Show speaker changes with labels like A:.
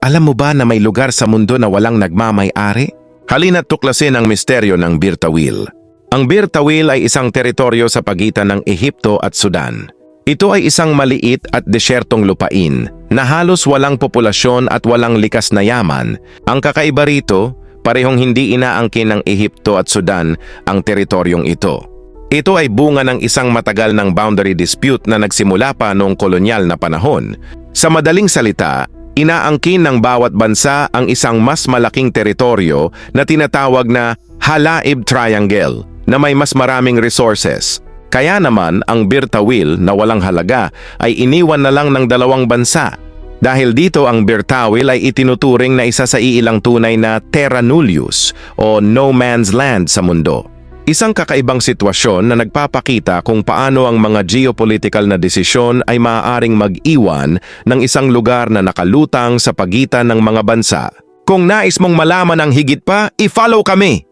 A: Alam mo ba na may lugar sa mundo na walang nagmamay-ari? Halina't tuklasin ang misteryo ng Birtawil. Ang Birtawil ay isang teritoryo sa pagitan ng Ehipto at Sudan. Ito ay isang maliit at desyertong lupain na halos walang populasyon at walang likas na yaman. Ang kakaiba rito, parehong hindi inaangkin ng Ehipto at Sudan ang teritoryong ito. Ito ay bunga ng isang matagal ng boundary dispute na nagsimula pa noong kolonyal na panahon. Sa madaling salita, inaangkin ng bawat bansa ang isang mas malaking teritoryo na tinatawag na Halaib Triangle na may mas maraming resources. Kaya naman ang Birtawil na walang halaga ay iniwan na lang ng dalawang bansa. Dahil dito ang Birtawil ay itinuturing na isa sa iilang tunay na terra nullius o no man's land sa mundo. Isang kakaibang sitwasyon na nagpapakita kung paano ang mga geopolitical na desisyon ay maaaring mag-iwan ng isang lugar na nakalutang sa pagitan ng mga bansa. Kung nais mong malaman ang higit pa, i-follow kami!